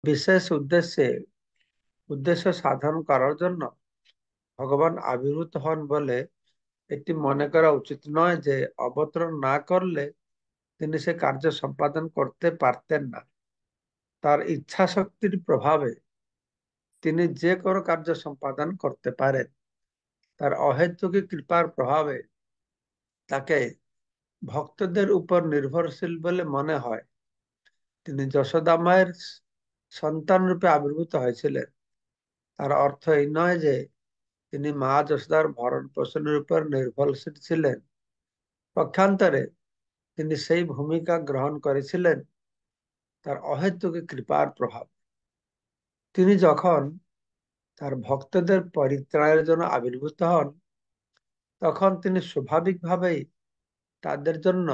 বিশেষ উদ্দেশ্য সাধন করার জন্য ভগবান আবির্ভূত হন বলে এটি মনে করা উচিত নয় যে অবতরণ না করলে তিনি সে কার্য সম্পাদন করতে পারতেন না। তার ইচ্ছা শক্তির প্রভাবে তিনি যে কোনো কার্য সম্পাদন করতে পারেন। তার অহেতুকী কৃপার প্রভাবে তাকে ভক্তদের উপর নির্ভরশীল বলে মনে হয়। তিনি যশোদা মায়ের সন্তান রূপে আবির্ভূত হয়েছিলেন, তার অর্থ এই নয় যে তিনি মা যশোদার ভরণ পোষণের উপর নির্ভরশীল ছিলেন। পক্ষান্তরে তিনি সেই ভূমিকা গ্রহণ করেছিলেন তার অহেতুকী কৃপার প্রভাব। তিনি যখন তার ভক্তদের পরিত্রাণের জন্য আবির্ভূত হন, তখন তিনি স্বাভাবিকভাবেই তাদের জন্য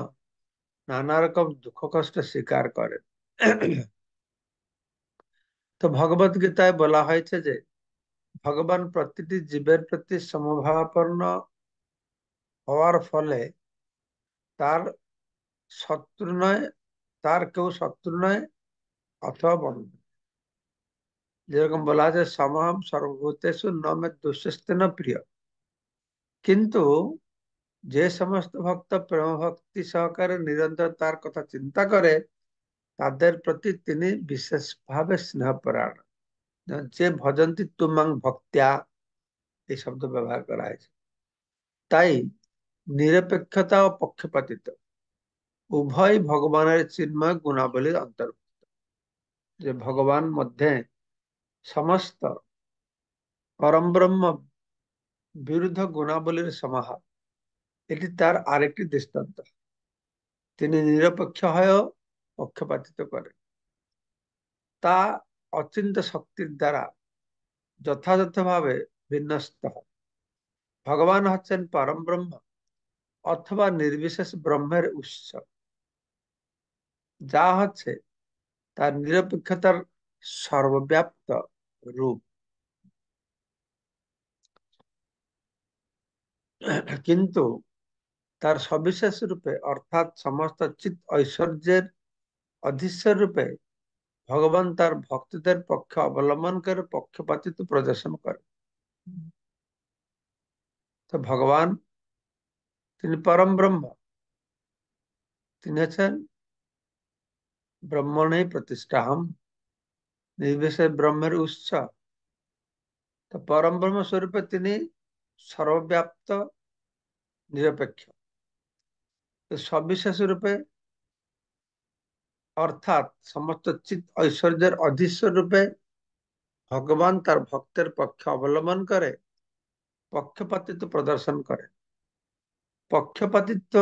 নানা রকম দুঃখ কষ্ট স্বীকার করেন। তো ভগবত গীতায় বলা হয়েছে যে ভগবান প্রতিটি জীবের প্রতি সমভাবাপন্ন হওয়ার ফলে তার শত্রু নয়, তার কেউ শত্রু নয় অথবা বন্ধু। যেরকম বলা আছে সমহম সর্বভূতেষু ন মে দুষ্যস্তে ন প্রিয়। কিন্তু যে সমস্ত ভক্ত প্রেম ভক্তি সহকারে নিরন্তর তার কথা চিন্তা করে, তাদের প্রতি তিনি বিশেষভাবে স্নেহপরায়ণ। যে ভজন্তি তুমাং ভক্ত্যা, এই শব্দ ব্যবহার করা হয়েছে। তাই নিরপেক্ষতা ও পক্ষপাতিত্ব উভয় ভগবানের চিন্ময় গুণাবলীর অন্তর্ভুক্ত। যে ভগবান মধ্যে সমস্ত পরম ব্রহ্ম বিরুদ্ধ গুণাবলীর সমাহার, এটি তার আরেকটি দৃষ্টান্ত। তিনি নিরপেক্ষ হয়েও পক্ষপাতিত্ব করেন। তা অচিন্ত শক্তির দ্বারা যথাযথভাবে বিন্যস্ত হয়। ভগবান হচ্ছেন পরম ব্রহ্ম অথবা নির্বিশেষ ব্রহ্মের উৎস, যা হচ্ছে তার নিরপেক্ষতার সর্বব্যাপ্ত রূপ। কিন্তু তার সবিশেষ রূপে অর্থাৎ সমস্ত চিৎ ঐশ্বর্যের অধীশ্বর রূপে ভগবান তার ভক্তদের পক্ষে অবলম্বন করে পক্ষপাতিত্ব প্রদর্শন করে। তো ভগবান তিনি পরম ব্রহ্ম, তিনি হচ্ছেন ব্রহ্মণেই প্রতিষ্ঠাহম, নির্বিশেষ ব্রহ্মের উৎস। তো পরম ব্রহ্ম স্বরূপে তিনি সর্বব্যাপ্ত, নিরপেক্ষ। তো সবিশেষ রূপে অর্থাৎ সমস্ত চিৎ ঐশ্বর্যের অধীশ্বর রূপে ভগবান তার ভক্তের পক্ষে অবলম্বন করে পক্ষপাতিত্ব প্রদর্শন করে। পক্ষপাতিত্ব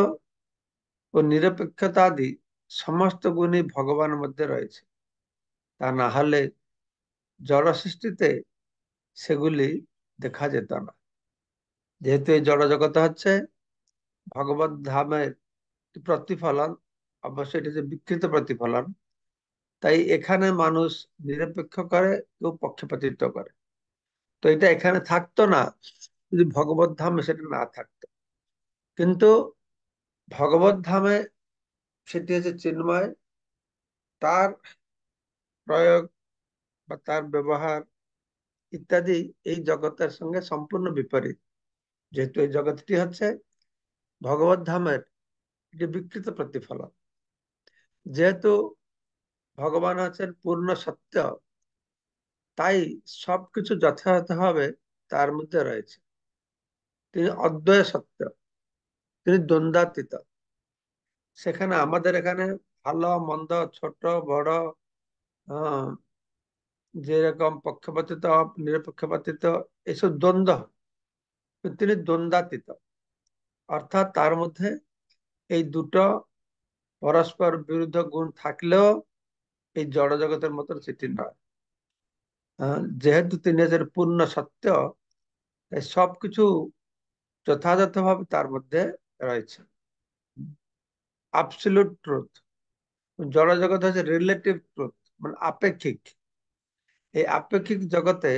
ও নিরপেক্ষতা আদি সমস্ত গুণই ভগবানের মধ্যে রয়েছে। তা না হলে জড় সৃষ্টিতে সেগুলি দেখা যেত না। যেহেতু এই জড় জগৎ হচ্ছে ভগবত ধামের প্রতিফলন, অবশ্যই এটা যে বিকৃত প্রতিফলন, তাই এখানে মানুষ নিরপেক্ষ করে, কেউ পক্ষপাতিত্ব করে। তো এটা এখানে থাকতো না যদি ভগবত ধামে সেটা না থাকতো। কিন্তু ভগবত ধামে সেটি হচ্ছে চিন্ময়, তার প্রয়োগ বা তার ব্যবহার ইত্যাদি এই জগতের সঙ্গে সম্পূর্ণ বিপরীত। যেহেতু এই জগৎটি হচ্ছে ভগবত ধামের একটি বিকৃত প্রতিফলন। যেহেতু ভগবান হচ্ছেন পূর্ণ সত্য, তাই সবকিছু যথাযথভাবে তার মধ্যে রয়েছে। তিনি অদ্বয় সত্য, তিনি দ্বন্দ্বাতীত। সেখানে আমাদের এখানে ভালো মন্দ, ছোট বড়, আহ, যেরকম পক্ষপাতিত্ব নিরপেক্ষপাতিত্ব, এসব দ্বন্দ্ব, তিনি দ্বন্দ্বাতীত। অর্থাৎ তার মধ্যে এই দুটো পরস্পর বিরুদ্ধ গুণ থাকলেও এই জড় জগতের মতন সেটি নয়। যেহেতু তিনি হচ্ছেন পূর্ণ সত্য, তাই সবকিছু যথাযথভাবে তার মধ্যে রয়েছে। Absolute truth. জড় জগৎ হচ্ছে রিলেটিভ ট্রুথ, মানে আপেক্ষিক। এই আপেক্ষিক জগতে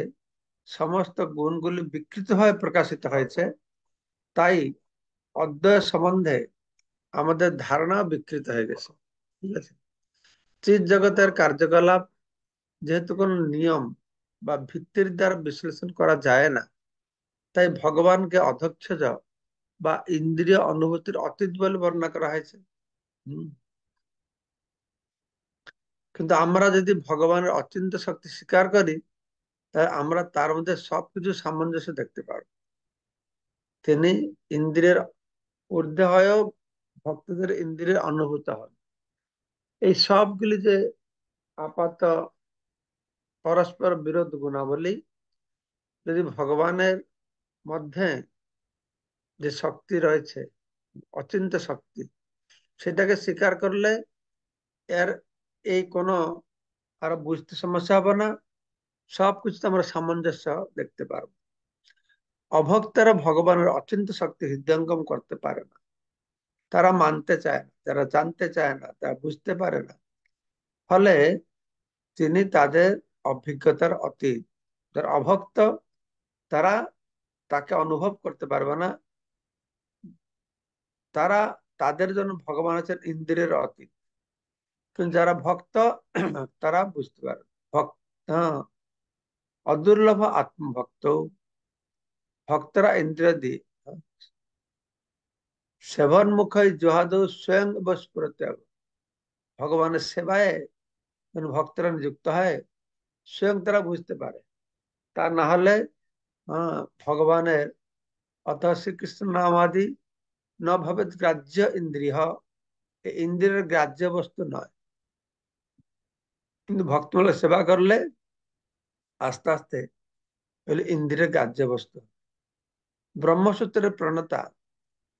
সমস্ত গুণগুলি বিকৃতভাবে প্রকাশিত হয়েছে, তাই অদ্বয় সম্বন্ধে আমাদের ধারণা বিকৃত হয়ে গেছে। ঠিক আছে। চিৎ জগতের কার্যকলাপ যেহেতু কোনো নিয়ম বা ভিত্তির দ্বারা বিশ্লেষণ করা যায় না, তাই ভগবানকে অধৈর্য বা ইন্দ্রিয় অনুভূতির অতীত বলে বর্ণনা করা হয়েছে। হুম। কিন্তু আমরা যদি ভগবানের অচিন্ত্য শক্তি স্বীকার করি, তাহলে আমরা তার মধ্যে সবকিছু সামঞ্জস্য দেখতে পারবো। তিনি ইন্দ্রিয়ের ঊর্ধ্বে হয়েও ভক্তদের ইন্দ্রিয়ের অনুভূত হন। এই সবগুলি যে আপাত পরস্পর বিরোধ গুণাবলী, যদি ভগবানের মধ্যে যে শক্তি রয়েছে, অচিন্ত্য শক্তি, সেটাকে স্বীকার করলে এর এই কোনো আর বুঝতে সমস্যা হবে না। সবকিছুতে আমরা সামঞ্জস্য দেখতে পারবো। অভক্তরা ভগবানের অচিন্ত্য শক্তি হৃদয়ঙ্গম করতে পারে না। তারা মানতে চায় না, তারা জানতে চায় না, তারা বুঝতে পারে না। ফলে তিনি তাদের অভিজ্ঞতার অতীত। যারা অভক্ত, তারা তাকে অনুভব করতে পারবে না। তারা, তাদের জন্য ভগবান আছেন ইন্দ্রিয়ের অতীত। কিন্তু যারা ভক্ত, তারা বুঝতে পারে। ভক্ত, হ্যাঁ, অদুর্লভ আত্মভক্ত, ভক্তরা ইন্দ্রিয় দিয়ে সেবন মুখই জহাদ স্বয়ং বস প্রত্যাগ। ভগবানের সেবায় যখন ভক্তরা নিযুক্ত হয়, স্বয়ং তারা বুঝতে পারে। তা না হলে ভগবানের অথ শ্রীকৃষ্ণ নাম আদি ন ভবেত গ্রাহ্য ইন্দ্রিয়, এই ইন্দ্রিয়ের গ্রাহ্য বস্তু নয়। কিন্তু ভক্তমূলক সেবা করলে আস্তে আস্তে এগুলো ইন্দ্রিয়ের গ্রাহ্য বস্তু। ব্রহ্মসূত্রের প্রণেতা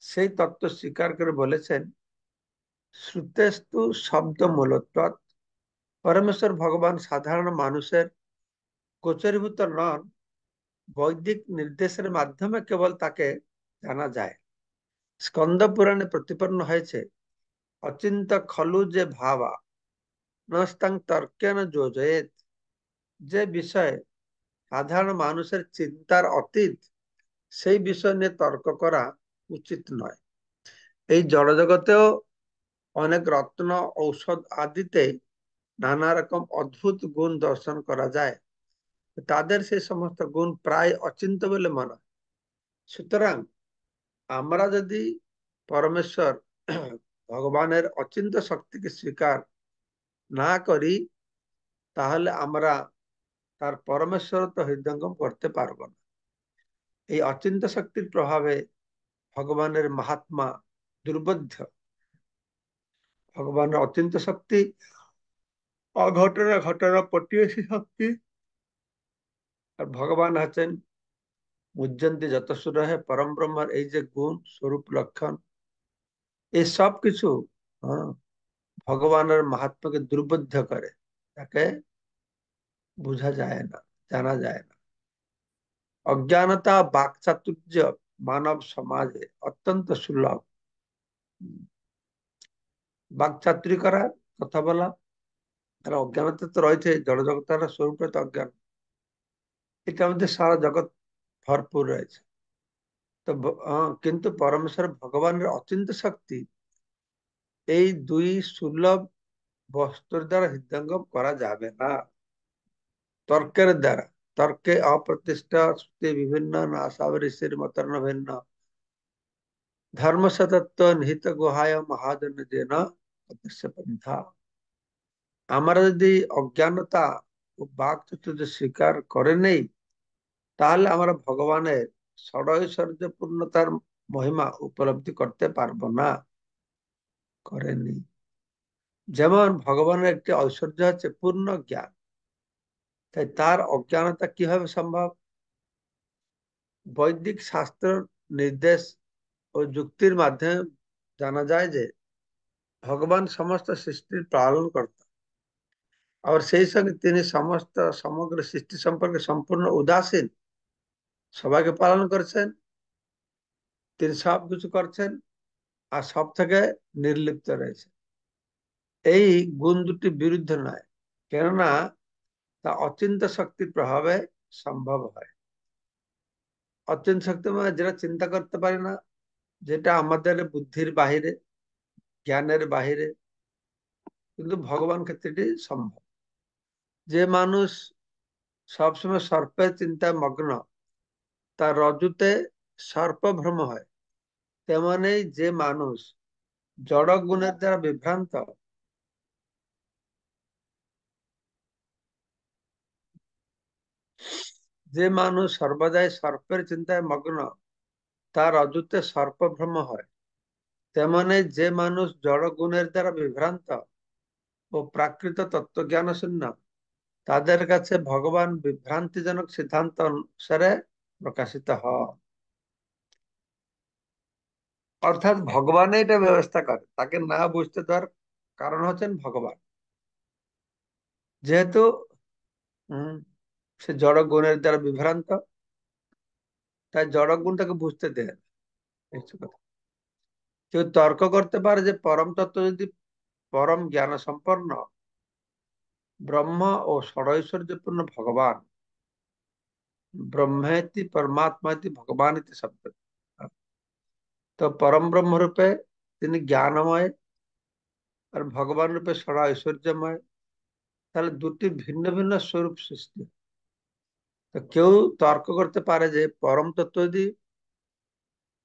সেই তত্ত্ব স্বীকার করে বলেছেন, শ্রুতেস্তু শব্দ মূলত্বৎ, পরমেশ্বর ভগবান সাধারণ মানুষের গোচরীভূত নন, বৈদিক নির্দেশের মাধ্যমে কেবল তাকে জানা যায়। স্কন্দ পুরাণে প্রতিপন্ন হয়েছে, অচিন্ত খলু যে ভাবা নস্তাং তর্কেন যোজয়েত, যে বিষয়ে সাধারণ মানুষের চিন্তার অতীত, সেই বিষয় নিয়ে তর্ক করা উচিত নয়। এই জড়জগতেও অনেক রত্ন, ঔষধ আদিতে নানা রকম অদ্ভুত গুণ দর্শন করা যায়। তাদের সেই সমস্ত গুণ প্রায় অচিন্ত বলে মনে হয়। সুতরাং আমরা যদি পরমেশ্বর ভগবানের অচিন্ত শক্তিকে স্বীকার না করি, তাহলে আমরা তার পরমেশ্বরত্ব হৃদয়ঙ্গম করতে পারবো না। এই অচিন্ত শক্তির প্রভাবে ভগবানের মাহাত্মা দুর্বোধ্য। ভগবানের অচিন্ত শক্তি অঘটনা ঘটনা প্রতিবেশী শক্তি। আর ভগবান আছেন মুজ্জন্তি যত সুরহে পরম ব্রহ্মার এই যে গুণ স্বরূপ লক্ষণ, এই সব কিছু হ্যাঁ, ভগবানের মাহাত্ম্যকে দুর্বোধ্য করে, তাকে বোঝা যায় না, জানা যায় না। অজ্ঞানতা বাকচাতুর্য মানব সমাজে অত্যন্ত সুলভ। বাকচাতুরি করা, কথা বলা, আর অজ্ঞানতা তো রয়েছে, জড়জগতের স্বরূপে তো অজ্ঞান। এটার মধ্যে সারা জগৎ ভরপুর রয়েছে। তো কিন্তু পরমেশ্বর ভগবানের অচিন্ত শক্তি এই দুই সুলভ বস্তুর দ্বারা হৃদয়ঙ্গম করা যাবে না, তর্কের দ্বারা। তর্কে অপ্রতিষ্ঠা শ্রুতি বিভিন্ন নাসাব ঋষির মতর্ণ ভিন্ন, ধর্ম সতত্ব নিহিত গুহায় মহাজন যেন অদৃশ্য পন্থা। আমরা যদি অজ্ঞানতা ও বাক চতুর্য স্বীকার করে নেই, তাহলে আমরা ভগবানের ষড়ৈশ্বর্যপূর্ণতার মহিমা উপলব্ধি করতে পারবো না, করেনি। যেমন ভগবানের একটি ঐশ্বর্য হচ্ছে পূর্ণ জ্ঞান, তাই তার অজ্ঞানতা কিভাবে সম্ভব? বৈদিক শাস্ত্র নির্দেশ ও যুক্তির মাধ্যমে জানা যায় যে ভগবান সমস্ত সৃষ্টির পালন কর্তা। আবার সেই সঙ্গে তিনি সমগ্র সৃষ্টি সম্পর্কে সম্পূর্ণ উদাসীন, সবাইকে পালন করছেন, তিনি সবকিছু করছেন, আর সব থেকে নির্লিপ্ত রয়েছে। এই গুণ দুটি বিরুদ্ধে নয়, কেননা তা অচিন্ত শক্তির প্রভাবে সম্ভব হয়। অচিন্ত শক্তি মানে যেটা চিন্তা করতে পারি না, যেটা আমাদের বুদ্ধির বাহিরে, জ্ঞানের বাহিরে, কিন্তু ভগবান ক্ষেত্রে এটি সম্ভব। যে মানুষ সবসময় সর্পের চিন্তায় মগ্ন, তার রজ্জুতে সর্পভ্রম হয়। তেমনি যে মানুষ জড় গুণের দ্বারা বিভ্রান্ত, যে মানুষ সর্বদাই সর্পের চিন্তায় মগ্ন, তার রজ্জুতে সর্পভ্রম হয়। তেমনি যে মানুষ জড় গুণের দ্বারা বিভ্রান্ত ও প্রাকৃত তত্ত্বজ্ঞান শূন্য, তাদের কাছে ভগবান বিভ্রান্তিজনক সিদ্ধান্ত অনুসারে প্রকাশিত হয়। অর্থাৎ ভগবান এটা ব্যবস্থা করে, তাকে না বুঝতে দেওয়ার কারণ হচ্ছেন ভগবান। যেহেতু হম সে জড় গুণের দ্বারা বিভ্রান্ত, তাই জড় গুণ তাকে বুঝতে দেয় না। এই হচ্ছে কথা। কেউ তর্ক করতে পারে যে পরম তত্ত্ব যদি পরম জ্ঞান সম্পন্ন ব্রহ্ম ও ষড়ৈশ্বর্যপূর্ণ ভগবান, ব্রহ্মেতি परमात्मा भगवान इति शब्द, তো পরম ব্রহ্ম রূপে তিনি জ্ঞানময় আর ভগবান রূপে ষড় ঐশ্বর্যময়, তাহলে দুটি ভিন্ন ভিন্ন স্বরূপ সৃষ্টি। তো কেউ তর্ক করতে পারে যে পরম তত্ত্ব যদি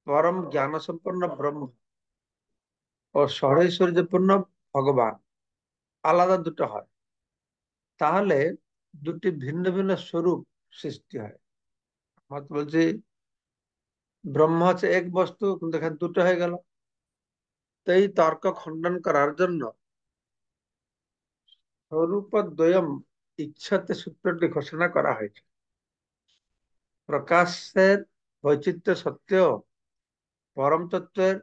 পরম জ্ঞান সম্পন্ন ব্রহ্ম ও ষড়ৈশ্বর্যপূর্ণ ভগবান আলাদা দুটো হয়, তাহলে দুটি ভিন্ন ভিন্ন স্বরূপ সৃষ্টি হয়। মত বলছি ব্রহ্ম হচ্ছে এক বস্তু, কিন্তু এখানে দুটো হয়ে গেল। তো এই তর্ক খণ্ডন করার জন্য স্বরূপদ্বয়ম ইচ্ছাতে সূত্রটি ঘোষণা করা হয়েছে। প্রকাশের বৈচিত্র্য সত্ত্বেও পরম তত্ত্বের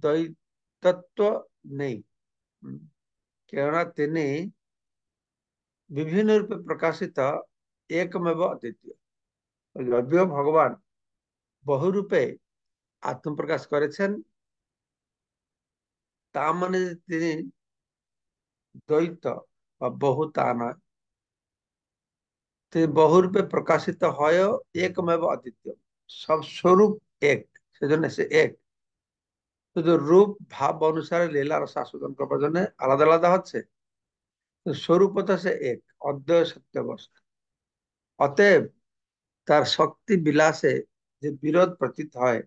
দ্বৈতত্ব নেই। উম, কেননা তিনি বিভিন্ন রূপে প্রকাশিত, একমেব অদ্বিতীয়। যদিও ভগবান বহু রূপে আত্মপ্রকাশ করেছেন, তা মানে যে তিনি দ্বৈত বা বহু তা নয়। তিনি বহুরূপে প্রকাশিত হয়েও একমেব অদ্বিতীয়, সব স্বরূপ এক, সেজন্য সে এক। শুধু রূপ ভাব অনুসারে লীলা রস আস্বাদন করবার জন্য আলাদা আলাদা হচ্ছে, স্বরূপত সে এক, অদ্বয় সত্য বস্তু। অতএব তার শক্তি বিলাসে যে বিরোধ প্রতীত হয়,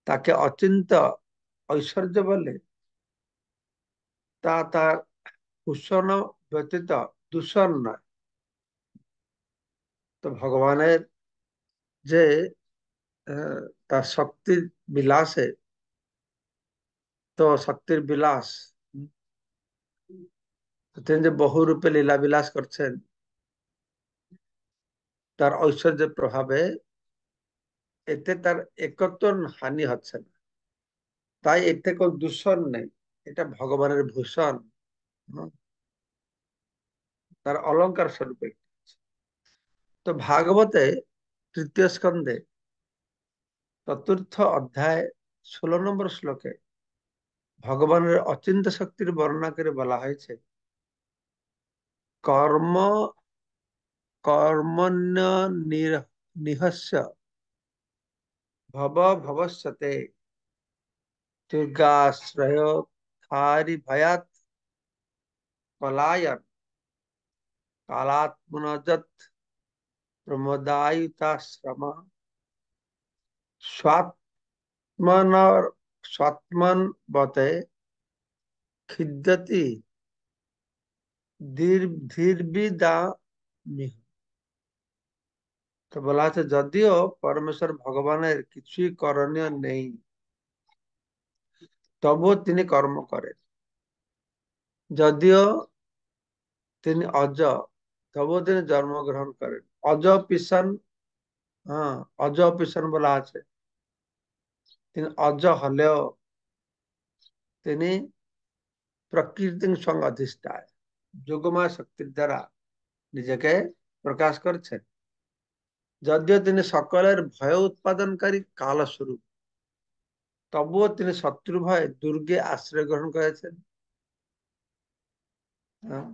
তাকে অচিন্ত ঐশ্বর্য বলে, তা তার কুশন ব্যতীত দূষণ নয়। তো ভগবানের যে তার শক্তির বিলাসে, তো শক্তির বিলাস, তিনি যে বহু রূপে লীলা বিলাস করছেন, তার ঐশ্বর্যের প্রভাবে এতে তার একত্ব হানি হচ্ছে না। তাই এতে কোনো দূষণ নেই, এটা ভগবানের ভূষণ। হুম, তার অলংকার স্বরূপে। তো ভাগবতে তৃতীয় স্কন্ধে চতুর্থ অধ্যায় 16 নম্বর শ্লোকে ভগবানের অচিন্ত শক্তির বর্ণনা করে বলা হয়েছে, কর্ম কর্মণ্য নিহস্য ভব ভবস্যতে দুর্গাশ্রয় থারি ভয়াত পলায়ন কালাত্মনজত প্রমোদায়ুতাশ্রম স্বাত্মন স্বাত্মন বতে খিদ্যতি ধীরবিদা মিহ। তো বলা আছে যদিও পরমেশ্বর ভগবানের কিছুই করণীয় নেই, তবুও তিনি কর্ম করেন। যদিও তিনি অজ, তবুও তিনি জন্মগ্রহণ করেন। অজ পিসন, হ্যাঁ, অজ পিসন বলা আছে। তিনি অজ হলেও তিনি প্রকৃতির সঙ্গে অধিষ্ঠায় যোগময় শক্তির দ্বারা নিজেকে প্রকাশ করছেন। যদিও তিনি সকলের ভয় উৎপাদনকারী কালস্বরূপ, তবুও তিনি শত্রু ভয়ে দুর্গে আশ্রয় গ্রহণ করেছেন। হ্যাঁ,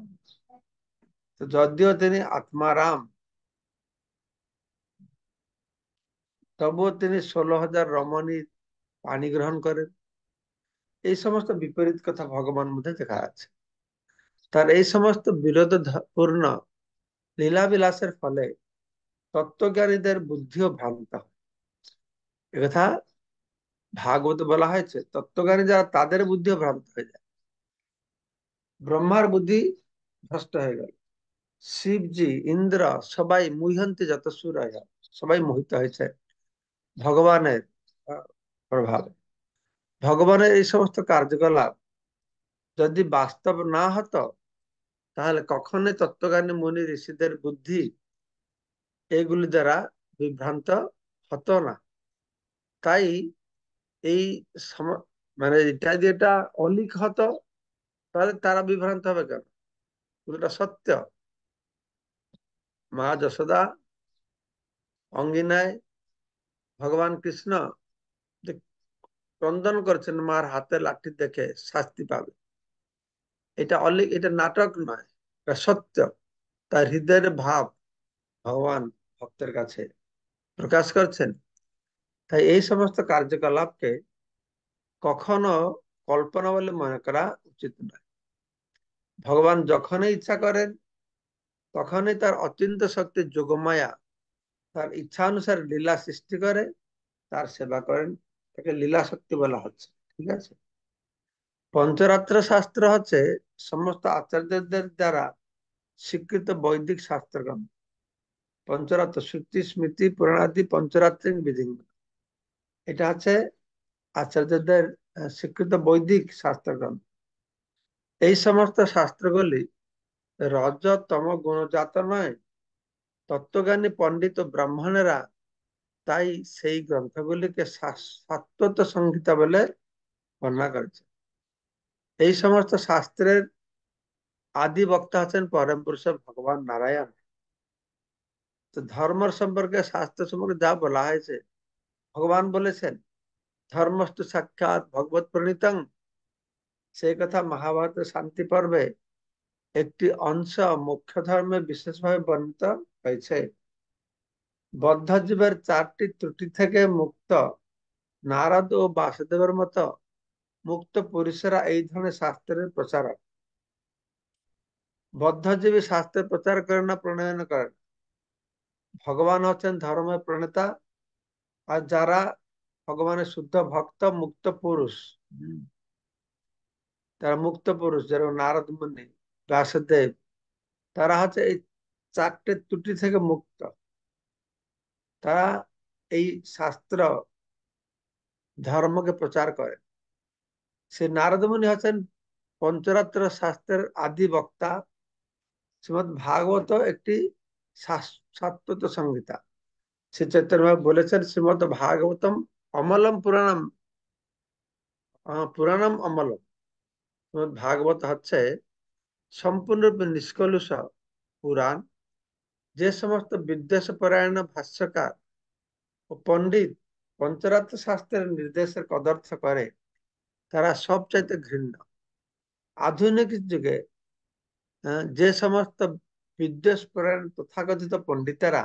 তো যদিও তিনি আত্মারাম, তবুও তিনি 16,000 রমণী পানি গ্রহণ করেন। এই সমস্ত বিপরীত কথা ভগবান মধ্যে দেখা আছে। তার এই সমস্ত বিরোধপূর্ণ লীলা বিলাসের ফলে তত্ত্বজ্ঞানীদের বুদ্ধিও ভ্রান্ত হয়। একথা ভাগবত বলা হয়েছে, তত্ত্বজ্ঞানী যারা তাদের বুদ্ধিও ভ্রান্ত হয়ে যায়। ব্রহ্মার বুদ্ধি ভ্রষ্ট হয়ে গেল, শিবজি, ইন্দ্র সবাই মুহ্যন্তে যত সুরায়, সবাই মোহিত হয়েছে ভগবানের প্রভাবে। ভগবানের এই সমস্ত কার্যকলাপ যদি বাস্তব না হতো, তাহলে কখনোই তত্ত্বজ্ঞানী মুনি ঋষিদের বুদ্ধি এইগুলি দ্বারা বিভ্রান্ত হতো না। তাই এই মানে এটা যেটা অলিক হতো, তাহলে তারা বিভ্রান্ত হবে কেন? এটা সত্য। মা যশোদা অঙ্গিনায় ভগবান কৃষ্ণ যে ক্রন্দন করছেন মার হাতে লাঠি দেখে শাস্তি পাবে, এটা অলিক, এটা নাটক নয়, এটা সত্য। তার হৃদয়ের ভাব ভগবান ভক্তের কাছে প্রকাশ করছেন। তাই এই সমস্ত কার্যকলাপকে কখনো কল্পনা বলে মনে করা উচিত নয়। ভগবান যখনই ইচ্ছা করেন, তখনই তার অচিন্ত শক্তি যোগমায়া তার ইচ্ছা অনুসারে লীলা সৃষ্টি করে, তার সেবা করেন। তাকে লীলা শক্তি বলা হচ্ছে। ঠিক আছে। পঞ্চরাত্র শাস্ত্র হচ্ছে সমস্ত আচার্যদের দ্বারা স্বীকৃত বৈদিক শাস্ত্রগ্রন্থ। পঞ্চরাত্র শ্রুতি স্মৃতি পুরাণাদি পঞ্চরাত্রিং বিধি, এটা হচ্ছে আচার্যদের স্বীকৃত বৈদিক শাস্ত্রগ্রন্থ। এই সমস্ত শাস্ত্রগুলি রজ তম গুণজাত নয়। তত্ত্বজ্ঞানী পণ্ডিত ও ব্রাহ্মণেরা তাই সেই গ্রন্থগুলিকে শাশ্বত সংহিতা বলে বর্ণনা করেছে। এই সমস্ত শাস্ত্রের আদি বক্তা হচ্ছেন পরম পুরুষ ভগবান নারায়ণ। তো ধর্ম সম্পর্কে, শাস্ত্র সম্পর্কে যা বলা হয়েছে, ভগবান বলেছেন ধর্মস্তু সাক্ষাৎ ভগবত প্রণীতং, সেই কথা মহাভারতের শান্তি পর্বে একটি অংশ মুখ্য ধর্মে বিশেষভাবে বর্ণিত হয়েছে। বদ্ধ জীবের চারটি ত্রুটি থেকে মুক্ত নারদ ও বাসুদেবের মতো মুক্ত পুরুষেরা এই ধরনের শাস্ত্রের প্রচারক। বদ্ধজীবী শাস্ত্রের প্রচার করেন না, প্রণয়ন করেন। ভগবান হচ্ছেন ধর্মের প্রণেতা। আর যারা ভগবানের শুদ্ধ ভক্ত, মুক্ত পুরুষ, তারা মুক্ত পুরুষ, যেরকম নারদ মুনি, ব্যাসদেব, তারা হচ্ছে এই চারটে ত্রুটি থেকে মুক্ত। তারা এই শাস্ত্র ধর্মকে প্রচার করে। সে নারদ মুনি হচ্ছেন পঞ্চরাত্র শাস্ত্রের আদি বক্তা। শ্রীমদ ভাগবত একটি শাশ্বত সংহিতা। শ্রী চৈতন্য বলেছেন শ্রীমদ ভাগবতম অমলম পুরাণম, পুরাণম অমলম। শ্রীমদ ভাগবত হচ্ছে সম্পূর্ণরূপে নিষ্কলুষ পুরাণ। যে সমস্ত বিদ্বেষ পরায়ণ ভাষ্যকার ও পণ্ডিত পঞ্চরাত্র শাস্ত্রের নির্দেশের কদর্থ করে, তারা সবচাইতে ঘৃণ্য। আধুনিক যুগে যে সমস্ত বিদ্বেষ পরায়ণ তথাকথিত পণ্ডিতেরা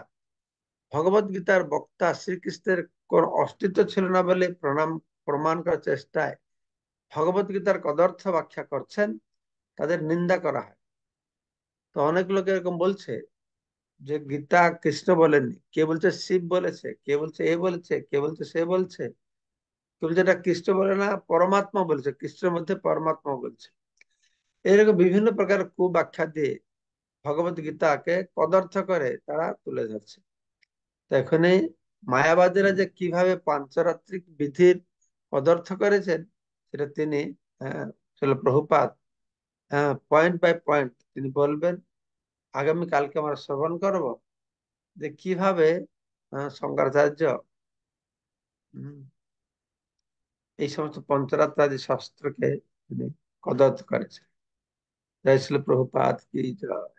ভগবত গীতার বক্তা শ্রীকৃষ্ণের কোন অস্তিত্ব ছিল না বলে প্রমাণ করার চেষ্টায় ভগবত গীতার কদর্থ ব্যাখ্যা করছেন, তাদের নিন্দা করা হয়। তো অনেক লোক এরকম বলছে যে গীতা কৃষ্ণ বলেননি, কে বলছে শিব বলেছে, কে বলছে এ বলেছে, কে বলছে সে বলছে, কে বলছে এটা কৃষ্ণ বলে না পরমাত্মা বলেছে, কৃষ্ণের মধ্যে পরমাত্মা বলছে। এরকম বিভিন্ন প্রকার কুব্যাখ্যা দিয়ে ভগবত গীতাকে কদর্থ করে তারা তুলে ধরছে। তো এখানে মায়াবাদীরা যে কিভাবে পাঞ্চরাত্রিক বিধির কদর্থ করেছেন, সেটা তিনি আসলে প্রভুপাদ পয়েন্ট বাই পয়েন্ট তিনি বলবেন। আগামী কালকে আমরা শ্রবণ করব যে কিভাবে শঙ্করাচার্য উম, এই সমস্ত পঞ্চরাত্রাদি শাস্ত্রকে তিনি কদর্থ করেছেন। জয় শ্রী প্রভুপাদ কি জয়।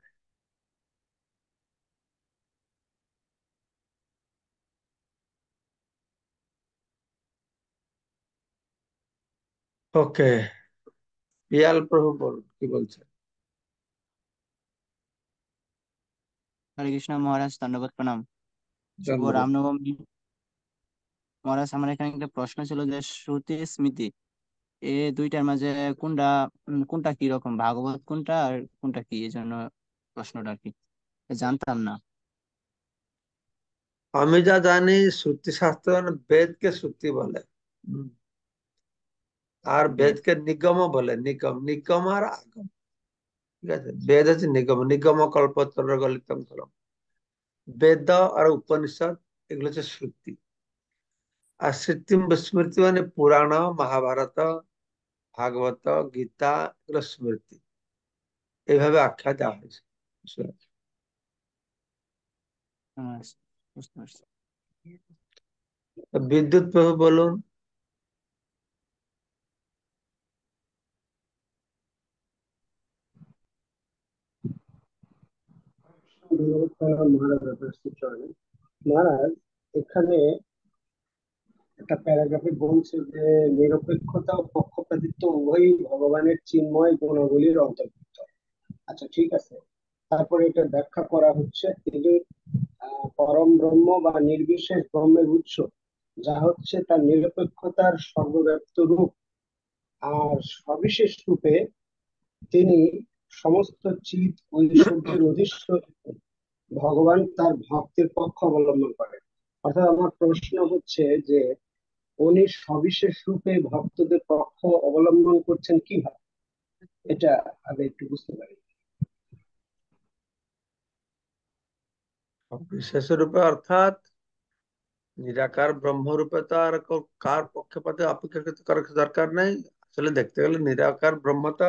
ওকে, পিয়াল প্রভু বলুন কি বলছেন। হরে কৃষ্ণ মহারাজ, ধন্যবাদ, প্রণাম। শুভ ধন্যবাদ। রামনবমী। মহারাজ, আমার এখানে একটা প্রশ্ন ছিল যে শ্রুতি স্মৃতি এ দুইটার মাঝে কোনটা কোনটা কি রকম, ভাগবত কোনটা আর কোনটা কি, এই জন্য প্রশ্নটা আর কি। জানতাম না। আমি যা জানি শ্রুতি শাস্ত্র মানে বেদকে শ্রুতি বলে। হুম। আর বেদ। বেদকে নিগম বলে, নিগম নিগম আর আগম। ঠিক আছে, বেদ হচ্ছে নিগম, নিগম কল্পতরু গলিতম ফলম। বেদ আর উপনিষদ এগুলো হচ্ছে শ্রুতি। আর স্মৃতি স্মৃতি মানে পুরাণ, মহাভারত, ভাগবত, গীতা, এগুলো স্মৃতি। এইভাবে আখ্যা দেওয়া হয়েছে। হ্যাঁ, বুঝতে পারছি। বিদ্যুৎ প্রভু বলুন। মহারাজ আপনার শ্রীচরণে। মহারাজ, এখানে একটা প্যারাগ্রাফে বলছে যে নিরপেক্ষতা ও পক্ষপাতিত্ব উভয়ই ভগবানের চিন্ময় গুণগুলির অন্তর্ভুক্ত। আচ্ছা, ঠিক আছে। তারপরে এটা ব্যাখ্যা করা হচ্ছে, তিনি পরম ব্রহ্ম বা নির্বিশেষ ব্রহ্মের উৎস, যা হচ্ছে তার নিরপেক্ষতার সর্বব্যাপ্ত রূপ। আর সবিশেষ রূপে তিনি সমস্ত চিৎ ঐশ্বর্যের অধীশ্বর। ভগবান তার ভক্তের পক্ষ অবলম্বন করেন। অর্থাৎ আমার প্রশ্ন হচ্ছে যে উনি সবিশেষ রূপে ভক্তদের পক্ষ অবলম্বন করছেন কিভাবে, এটা আগে একটু বুঝতে পারি। বিশেষ রূপে অর্থাৎ নিরাকার ব্রহ্মরূপে তো আর কার পক্ষপাতে অপেক্ষাকৃত করার দরকার নেই। আসলে দেখতে গেলে নিরাকার ব্রহ্ম তো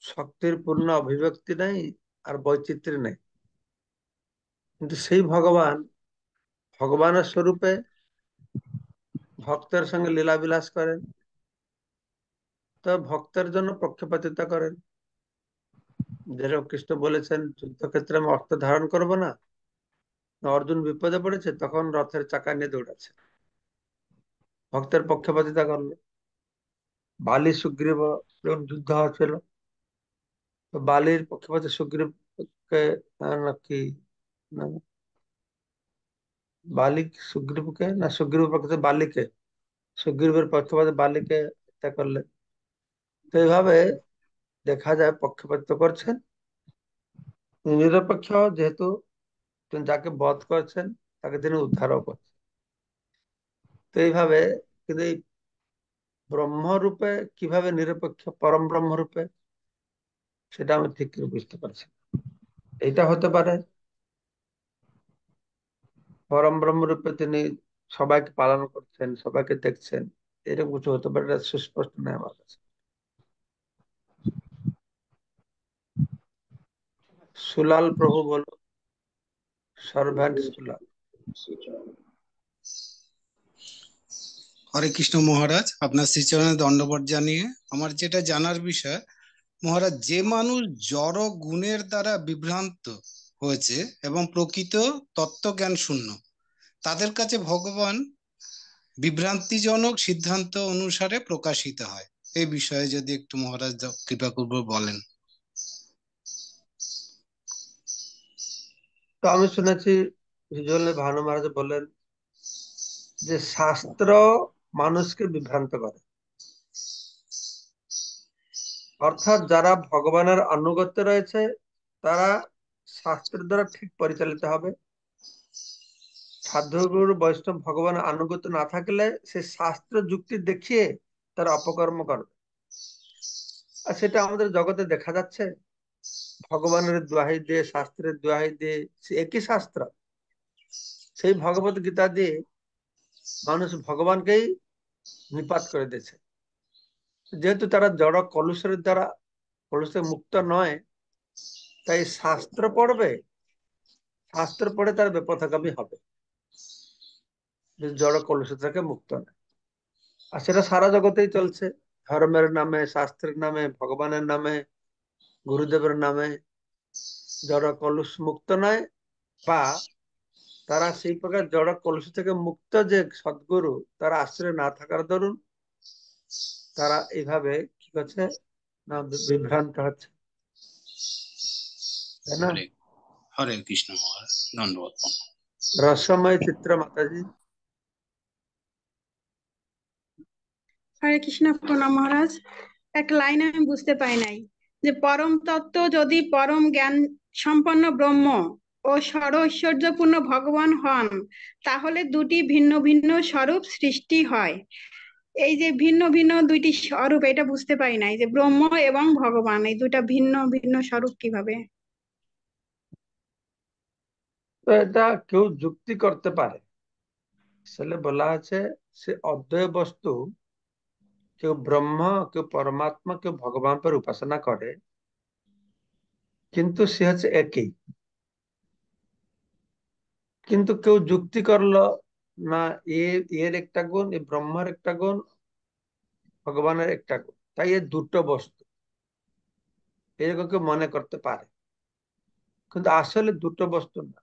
শক্তির পূর্ণ অভিব্যক্তি নেই, আর বৈচিত্র্য নেই। কিন্তু সেই ভগবান ভগবানের স্বরূপে ভক্তের সঙ্গে লীলা বিলাস করেন, তো ভক্তের জন্য পক্ষপাতিতা করেন। যেরকম কৃষ্ণ বলেছেন, যুদ্ধক্ষেত্রে আমি অস্ত্র ধারণ করব না। অর্জুন বিপদে পড়েছে, তখন রথের চাকা নিয়ে দৌড়াচ্ছে, ভক্তের পক্ষপাতিতা করলো। বালি সুগ্রীব যখন যুদ্ধ হচ্ছিল, তো বালির পক্ষপাতে সুগ্রীবকে নাকি, না, বালি সুগ্রীবকে, না সুগ্রীব পক্ষে বালিকে, সুগ্রীবের পক্ষপাতে বালিকে হত্যা করলেন। তো এইভাবে দেখা যায় পক্ষপাতিত্ব করছেন। নিরপেক্ষ যেহেতু, তিনি যাকে বধ করছেন তাকে তিনি উদ্ধারও করছেন। তো এইভাবে, কিন্তু এই ব্রহ্মরূপে কিভাবে নিরপেক্ষ পরম ব্রহ্মরূপে, সেটা আমি ঠিক করে বুঝতে পারছি না। এইটা হতে পারে পরম ব্রহ্মরূপে তিনি সবাইকে পালন করছেন, সবাইকে দেখছেন, এরকম কিছু হতে পারে, এটা সুস্পষ্ট নয় আমার কাছে। সুলাল প্রভু বলো, সার্ভেন্ট সুলাল। হরে কৃষ্ণ মহারাজ, আপনার শ্রীচরণে দণ্ডবত জানিয়ে আমার যেটা জানার বিষয়, মহারাজ, যে মানুষ জড় গুণের দ্বারা বিভ্রান্ত হয়েছে এবং প্রকৃত তত্ত্বজ্ঞান শূন্য, তাদের কাছে ভগবান বিভ্রান্তিজনক সিদ্ধান্ত অনুসারে প্রকাশিত হয়। এই বিষয়ে যদি একটু মহারাজ কৃপা করব বলেন। তো আমি শুনেছি হিজলে ভানু মহারাজ বলেন যে শাস্ত্র মানুষকে বিভ্রান্ত করে। অর্থাৎ যারা ভগবানের আনুগত্য রয়েছে, তারা শাস্ত্রের দ্বারা ঠিক পরিচালিত হবে। সাধুগুরু বৈষ্ণব ভগবানের আনুগত্য না থাকলে সে শাস্ত্র যুক্তি দেখিয়ে তার অপকর্ম করবে। আর সেটা আমাদের জগতে দেখা যাচ্ছে। ভগবানের দোহাই দিয়ে, শাস্ত্রের দোহাই দিয়ে, সে একই শাস্ত্র, সেই ভগবত গীতা দিয়ে মানুষ ভগবানকেই নিপাত করে দিয়েছে। যেহেতু তারা জড় কলুষের দ্বারা, কলুষে মুক্ত নয়, তাই শাস্ত্র পড়বে, শাস্ত্র পড়ে তার বিপথগামী হবে, যে জড় কলুষ থেকে মুক্ত নয়। আর সেটা সারা জগতেই চলছে। ধর্মের নামে, শাস্ত্রের নামে, ভগবানের নামে, গুরুদেবের নামে জড় কলুষ মুক্ত নয়, বা তারা সেই প্রকার জড় কলুষ থেকে মুক্ত যে সদ্গুরু, তারা আশ্রয় না থাকার দরুন তারা এইভাবে কি করছে না, বিভ্রান্ত হচ্ছে, তাই না? হরে হরে কৃষ্ণ মহারাজ, দণ্ডবত। রসময় চিত্র মাতাজি। হরে কৃষ্ণ, প্রণাম মহারাজ। এক লাইন আমি বুঝতে পাই নাই। যে পরম তত্ত্ব যদি পরম জ্ঞান সম্পন্ন ব্রহ্ম ও সর ঐশ্বর্যপূর্ণ ভগবান হন, তাহলে দুটি ভিন্ন ভিন্ন স্বরূপ সৃষ্টি হয়। এই যে ভিন্ন ভিন্ন দুইটি স্বরূপ, এটা বুঝতে পারি নাই যে ব্রহ্ম এবং ভগবান এই দুটা ভিন্ন ভিন্ন স্বরূপ কিভাবে। তো এটা কেউ যুক্তি করতে পারে, আসলে বলা আছে সে অদ্বয় বস্তু, কেউ ব্রহ্ম, কেউ পরমাত্মা, কেউ ভগবান पर উপাসনা করে, কিন্তু সে হচ্ছে একই। কিন্তু কেউ যুক্তি করলো না, এর একটা গুণ, এ ব্রহ্মার একটা গুণ, ভগবানের একটা গুণ, তাই এ দুটো বস্তু, এরকম কেউ মনে করতে পারে। কিন্তু আসলে দুটো বস্তু না,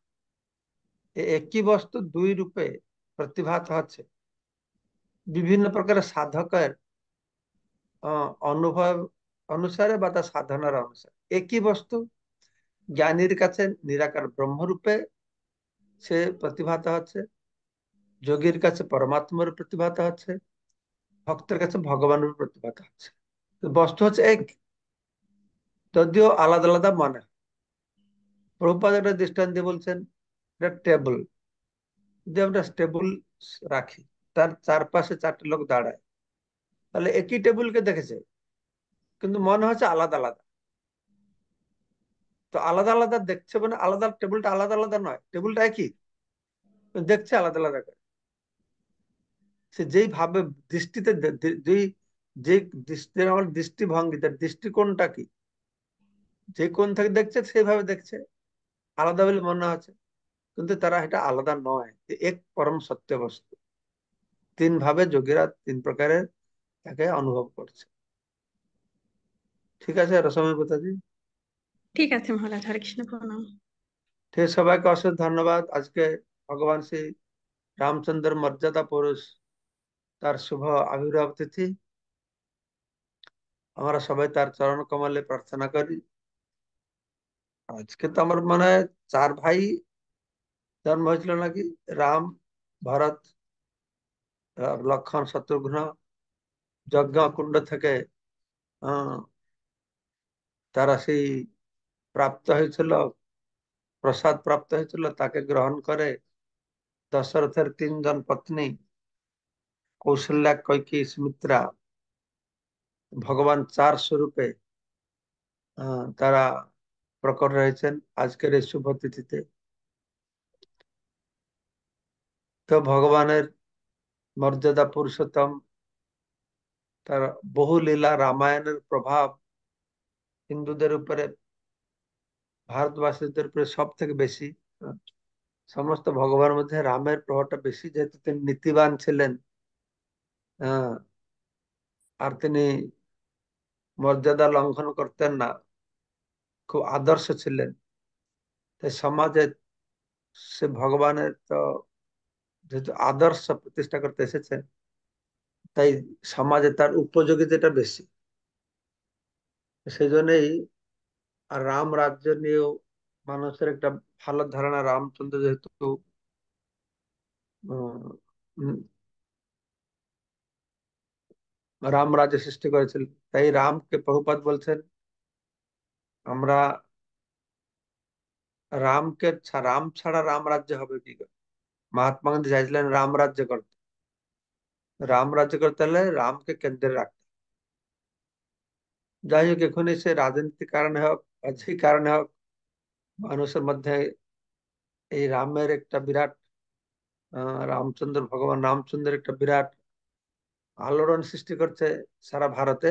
একই বস্তু দুই রূপে প্রতিভাত হচ্ছে বিভিন্ন প্রকার সাধকের অনুভব অনুসারে বা তার সাধনার অনুসারে। একই বস্তু জ্ঞানীর কাছে নিরাকার ব্রহ্মরূপে সে প্রতিভাত হচ্ছে, যোগীর কাছে পরমাত্মার প্রতিভাত হচ্ছে, ভক্তের কাছে ভগবানের প্রতিভাত হচ্ছে। তো বস্তু হচ্ছে এক, যদিও আলাদা আলাদা মনে হয়। প্রভুপাদ একটা দৃষ্টান্ত দিয়ে বলছেন, এটা টেবল, যদি আমরা টেবল রাখি, তার চারপাশে চারটে লোক দাঁড়ায়, তাহলে একই টেবিলকে দেখেছে কিন্তু মনে হচ্ছে আলাদা আলাদা। তো আলাদা আলাদা দেখছে মানে আলাদা, টেবিলটা আলাদা আলাদা নয়, টেবিলটা একই, কিন্তু দেখছে আলাদা আলাদা করে। সে যেই ভাবে দৃষ্টিতে যেই যে দৃষ্টির আমার দৃষ্টিভঙ্গি, তার দৃষ্টিকোণটা কি, যে কোণ থেকে দেখছে সেইভাবে দেখছে, আলাদা বলে মনে হচ্ছে, কিন্তু তারা এটা আলাদা নয়, এক পরম সত্য বস্তু। তিন ভাবে যোগীরা তিন প্রকারের তাকে অনুভব করছে। ঠিক আছে রসময় পিতাজি? ঠিক আছে মহারাজ, হরে কৃষ্ণ, প্রণাম। ঠিক আছে, সবাইকে অশেষ ধন্যবাদ। আজকে ভগবান শ্রী রামচন্দ্র মর্যাদা পুরুষ, তার শুভ আবির্ভাব তিথি। আমরা সবাই তার চরণ কমলে প্রার্থনা করি। আজকে তো আমার মনে হয় চার ভাই জন্ম হয়েছিল নাকি, রাম, ভরত, লক্ষণ, শত্রুঘ্ন। যজ্ঞ কুণ্ড থেকে আহ তারা সেই প্রাপ্ত হয়েছিল, প্রসাদ প্রাপ্ত হয়েছিল, তাকে গ্রহণ করে দশরথের তিনজন পত্নী কৌশল্যা, কৈকেয়ী, সুমিত্রা, ভগবান চার স্বরূপে তারা প্রকট রয়েছেন আজকের এই শুভ তিথিতে। তো ভগবানের মর্যাদা পুরুষোত্তম, তার বহু লীলা, রামায়ণের প্রভাব হিন্দুদের উপরে, ভারতবাসীদের উপরে সব থেকে বেশি। সমস্ত ভগবানের মধ্যে রামের প্রভাবটা বেশি, যেহেতু তিনি নীতিবান ছিলেন। আহ, আর তিনি মর্যাদা লঙ্ঘন করতেন না, খুব আদর্শ ছিলেন। তাই সমাজে সে ভগবানের তো যেহেতু আদর্শ প্রতিষ্ঠা করতে এসেছেন, তাই সমাজে তার উপযোগিতাটা বেশি। সেই জন্যই আর রাম রাজ্য নিয়েও মানুষের একটা ভালো ধারণা, রামচন্দ্র যেহেতু উম, রাম রাজ্য সৃষ্টি করেছিল, তাই রামকে প্রভুপাদ বলছেন, আমরা রাম ছাড়া রাম রাজ্য হবে কি করে? মহাত্মা গান্ধী চাইছিলেন রাম রাজ্য করতে। রাম রাজ্য করতে হলে রামকে কেন্দ্রে রাখতে। যাই হোক, এখন সে রাজনীতির কারণে হোক বা যে কারণে হোক, মানুষের মধ্যে এই রামের একটা বিরাট রামচন্দ্র, ভগবান রামচন্দ্রের একটা বিরাট আলোড়ন সৃষ্টি করছে সারা ভারতে।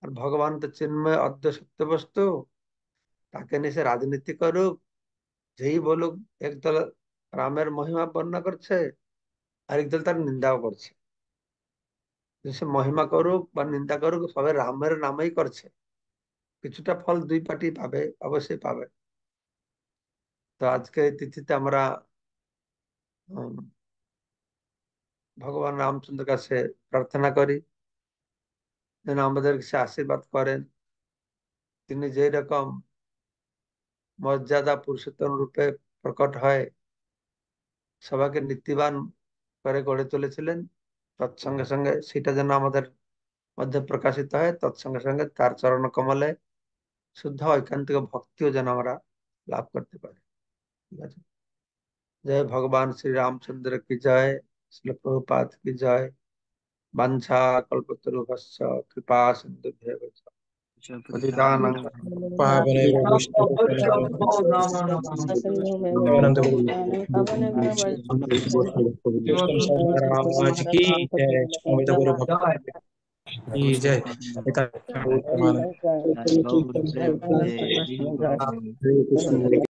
আর ভগবান তো চিন্ময় অদ্য সত্য বস্তু, তাকে নিয়ে সে রাজনীতি করুক, যেই বলুক, একদল রামের মহিমা বর্ণনা করছে, আরেক দল তার নিন্দাও করছে। সে মহিমা করুক বা নিন্দা করুক, সবাই রামের নামেই করছে, কিছুটা ফল দুই পার্টি পাবে, অবশ্যই পাবে। তো আজকে এই তিথিতে আমরা উম, ভগবান রামচন্দ্রের কাছে প্রার্থনা করি যেন আমাদের কাছে আশীর্বাদ করেন। তিনি যেই রকম মর্যাদা পুরুষোত্তম রূপে প্রকট হয় সবাইকে নীতিবান করে গড়ে তুলেছিলেন, তৎসঙ্গে সঙ্গে সেটা যেন আমাদের মধ্যে প্রকাশিত হয়। তৎসঙ্গে সঙ্গে তার চরণ কমলে শুদ্ধ ঐকান্তিক ভক্তিও যেন আমরা লাভ করতে পারি। ঠিক আছে। जय भगवान श्री रामचंद्र की जय। श्रील प्रभुपाद की जय। वंशा कल्पतरुभ्यश्च कृपा सिन्धुभ्येव च पतितानां पावनेभ्यो महाराज की जय। संवेद गुरु भक्त की जय। चैतन्य चैतन्य गौर प्रेम प्रभु देवी हरे कृष्ण।